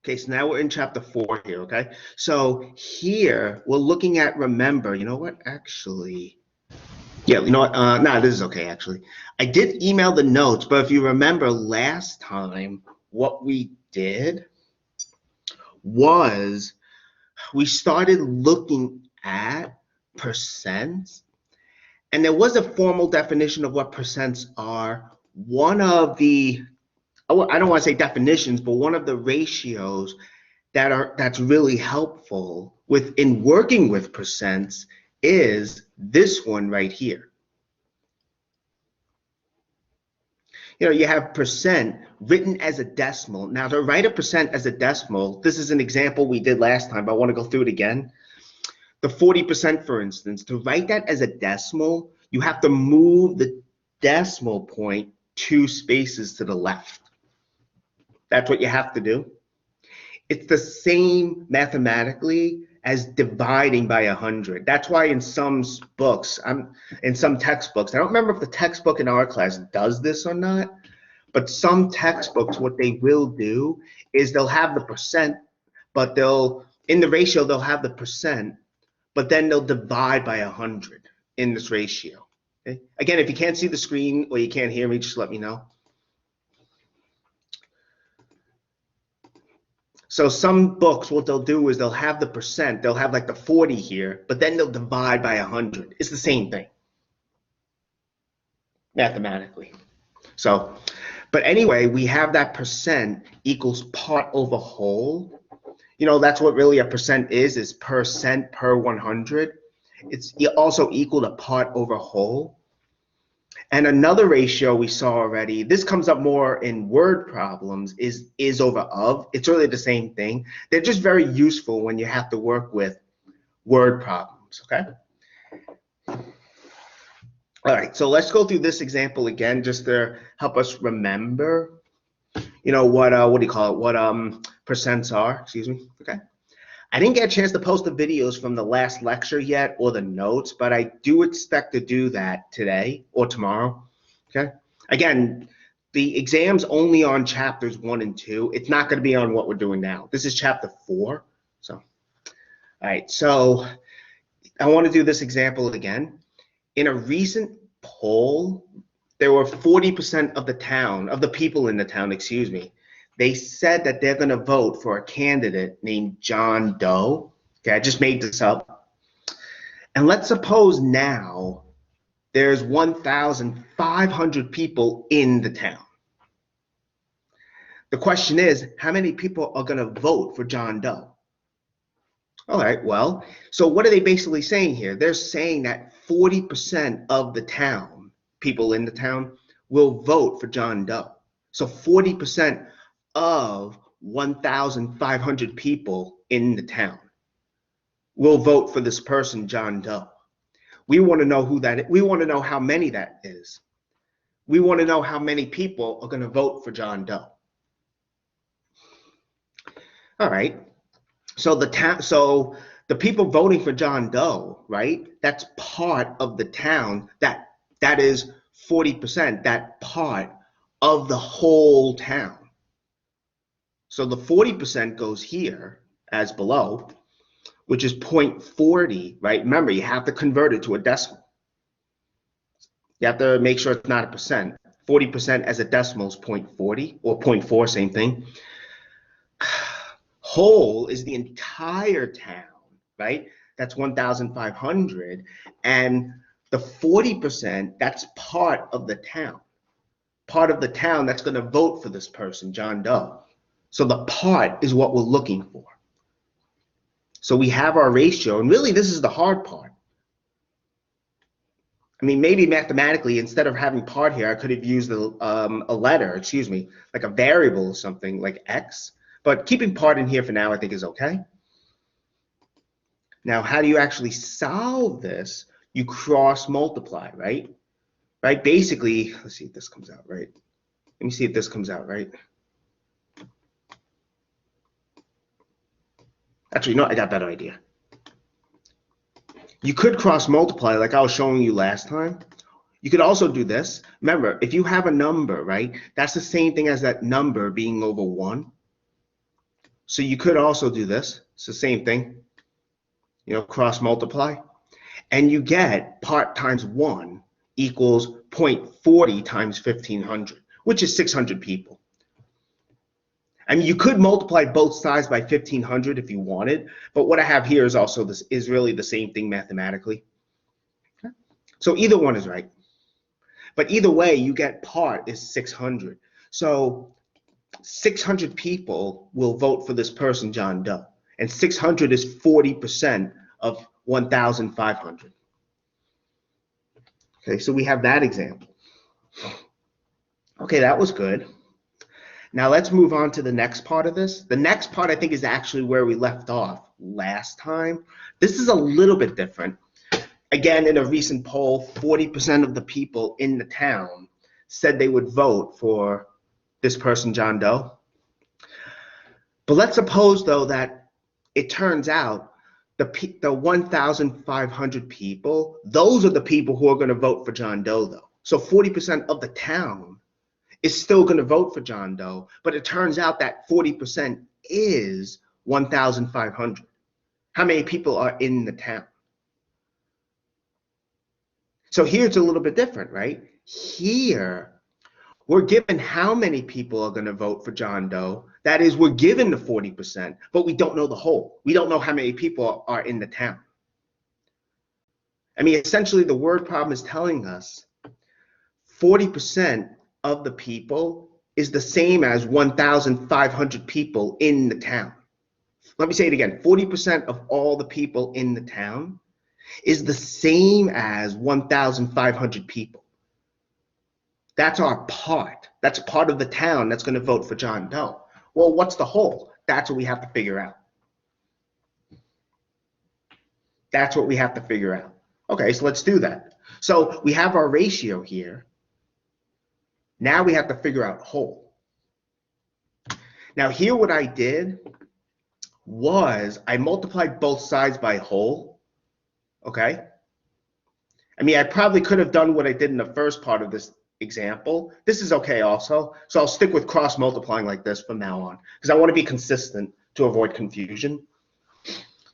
Okay, so now we're in chapter 4 here, okay? So here we're looking at remember, you know what, actually, yeah, you know what, nah, this is okay, actually. I did email the notes, but if you remember last time, what we did was we started looking at percents, and there was a formal definition of what percents are. One of the, I don't want to say definitions, but one of the ratios that's really helpful in working with percents is this one right here. You know, you have percent written as a decimal. Now, to write a percent as a decimal, this is an example we did last time, but I want to go through it again. The 40%, for instance, to write that as a decimal, you have to move the decimal point 2 spaces to the left. That's what you have to do. It's the same mathematically as dividing by 100. That's why in some books, in some textbooks, I don't remember if the textbook in our class does this or not, but some textbooks, what they will do is they'll have the percent, but in the ratio, they'll have the percent, but then they'll divide by 100 in this ratio. Okay? Again, if you can't see the screen or you can't hear me, just let me know. So some books, what they'll do is they'll have the percent, they'll have like the 40 here, but then they'll divide by 100. It's the same thing mathematically. So, but anyway, we have that percent equals part over whole. You know, that's what really a percent is percent per 100. It's also equal to part over whole. And another ratio we saw already, this comes up more in word problems, is over of. It's really the same thing. They're just very useful when you have to work with word problems, okay? All right, so let's go through this example again just to help us remember, you know, what do you call it, what percents are, excuse me, okay? I didn't get a chance to post the videos from the last lecture yet or the notes, but I do expect to do that today or tomorrow, okay? Again, the exam's only on chapters 1 and 2. It's not going to be on what we're doing now. This is chapter 4. So, all right, so I want to do this example again. In a recent poll, there were 40% of the people in the town, excuse me, they said that they're going to vote for a candidate named John Doe. Okay, I just made this up. And let's suppose now there's 1,500 people in the town. The question is, how many people are going to vote for John Doe? All right, well, so what are they basically saying here? They're saying that 40% of the town, people in the town, will vote for John Doe. So 40% of 1,500 people in the town will vote for this person, John Doe. We want to know who that is. We want to know how many that is. We want to know how many people are going to vote for John Doe. All right. So the people voting for John Doe, right? That's part of the town. That is 40%. That part of the whole town. So the 40% goes here as below, which is 0.40, right? Remember, you have to convert it to a decimal. You have to make sure it's not a percent. 40% as a decimal is 0.40 or 0.4, same thing. Whole is the entire town, right? That's 1,500. And the 40%, that's part of the town. Part of the town that's going to vote for this person, John Doe. So the part is what we're looking for. So we have our ratio, and really this is the hard part. I mean, maybe mathematically, instead of having part here, I could have used a letter, excuse me, like a variable or something like x. But keeping part in here for now, I think is okay. Now, how do you actually solve this? You cross multiply, right? Right? Basically, let's see if this comes out right. Let me see if this comes out right. Actually, no, I got a better idea. You could cross multiply like I was showing you last time. You could also do this. Remember, if you have a number, right, that's the same thing as that number being over 1. So you could also do this. It's the same thing, cross multiply. And you get part times 1 equals 0.40 times 1,500, which is 600 people. I mean, you could multiply both sides by 1,500 if you wanted, but what I have here is also really the same thing mathematically. So either one is right. But either way, you get part is 600. So 600 people will vote for this person, John Doe. And 600 is 40% of 1,500. Okay, so we have that example. Okay, that was good. Now let's move on to the next part of this. The next part, I think, is actually where we left off last time. This is a little bit different. Again, in a recent poll, 40% of the people in the town said they would vote for this person, John Doe. But let's suppose, though, that it turns out the 1,500 people, those are the people who are going to vote for John Doe, though. So 40% of the town is still going to vote for John Doe, but it turns out that 40% is 1,500. How many people are in the town? So here it's a little bit different, right? Here, we're given how many people are going to vote for John Doe. That is, we're given the 40%, but we don't know the whole. We don't know how many people are in the town. I mean, essentially, the word problem is telling us 40% of the people is the same as 1,500 people in the town. Let me say it again. 40% of all the people in the town is the same as 1,500 people. That's our part. That's part of the town that's going to vote for John Doe. Well, what's the whole? That's what we have to figure out. That's what we have to figure out. Okay, so let's do that. So we have our ratio here. Now we have to figure out whole. Now here what I did was I multiplied both sides by whole, okay? I mean, I probably could have done what I did in the first part of this example. This is okay also, so I'll stick with cross multiplying like this from now on because I want to be consistent to avoid confusion.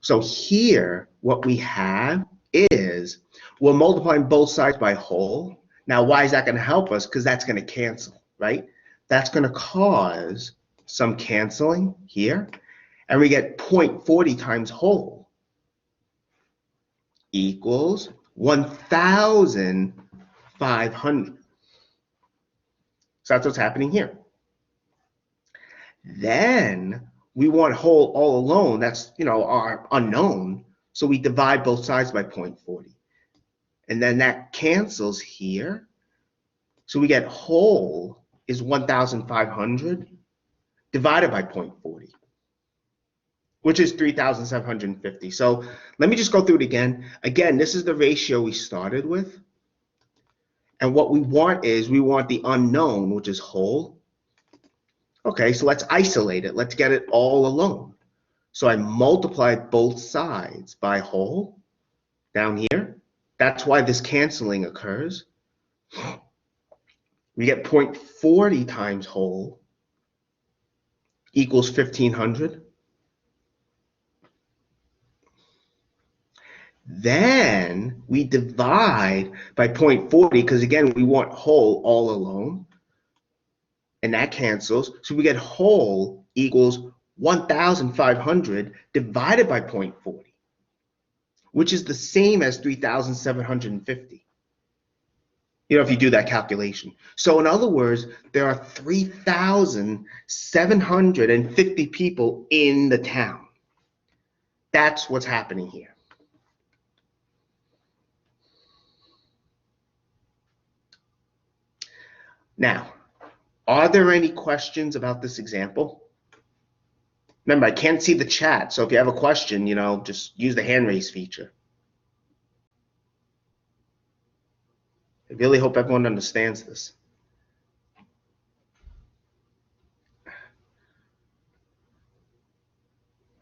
So here what we have is we're multiplying both sides by whole. Now, why is that going to help us? Because that's going to cancel, right? That's going to cause some canceling here. And we get 0.40 times whole equals 1,500. So that's what's happening here. Then we want whole all alone. That's, our unknown. So we divide both sides by 0.40. And then that cancels here. So we get whole is 1,500 divided by 0.40, which is 3,750. So let me just go through it again. Again, this is the ratio we started with. And what we want is we want the unknown, which is whole. Okay, so let's isolate it. Let's get it all alone. So I multiply both sides by whole down here. That's why this canceling occurs. We get 0.40 times whole equals 1,500. Then we divide by 0.40 because, again, we want whole all alone. And that cancels. So we get whole equals 1,500 divided by 0.40. Which is the same as 3,750. If you do that calculation. So in other words, there are 3,750 people in the town. That's what's happening here. Now, are there any questions about this example? Remember, I can't see the chat, so if you have a question, just use the hand raise feature. I really hope everyone understands this.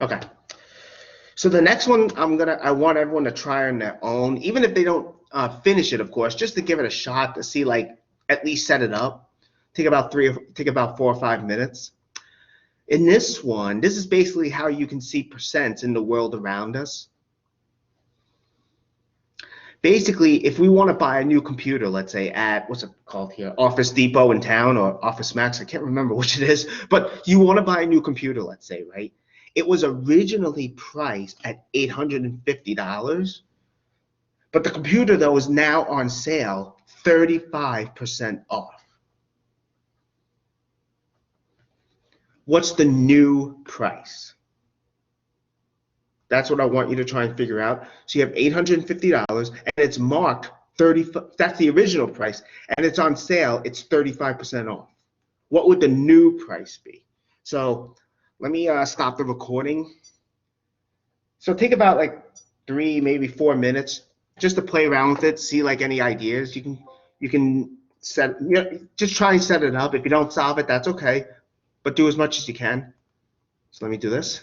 Okay. So the next one I want everyone to try on their own, even if they don't finish it, of course, just to give it a shot to see, at least set it up. Take about 4 or 5 minutes. In this one, this is basically how you can see percents in the world around us. Basically, if we want to buy a new computer, let's say at, what's it called here, Office Depot in town or Office Max, I can't remember which it is, but you want to buy a new computer, let's say, right? It was originally priced at $850, but the computer, though, is now on sale 35% off. What's the new price? That's what I want you to try and figure out. So you have $850 and it's marked 30, that's the original price, and it's on sale, it's 35% off. What would the new price be? So let me stop the recording. So take about like 3, maybe 4 minutes just to play around with it, see like any ideas. You can set, just try and set it up. If you don't solve it, that's okay, but do as much as you can. So let me do this.